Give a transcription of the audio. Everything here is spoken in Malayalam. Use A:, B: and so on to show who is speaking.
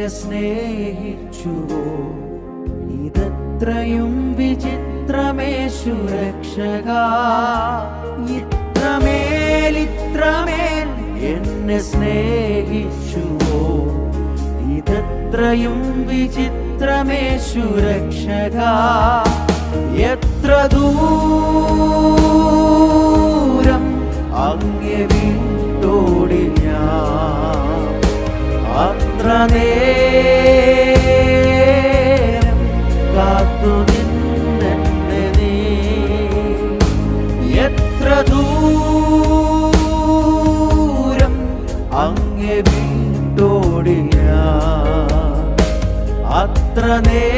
A: എന്നെ സ്നേഹിച്ചുവോ? ഇതത്രയും വിചിത്രമേശു രക്ഷകാ, ഇത്രമേൽ എന്നെ സ്നേഹിച്ചുവോ? ഇതത്രയും വിചിത്രമേശു രക്ഷകാ, എത്ര ദൂരം അങ്ങേ വിട്ടോടി ഞാൻ, അത്ര നേരം കാത്തു നിന്നെ നീ. എത്ര ദൂരം അങ്ങേ വിട്ടോടി ഞാൻ, അത്ര നേരം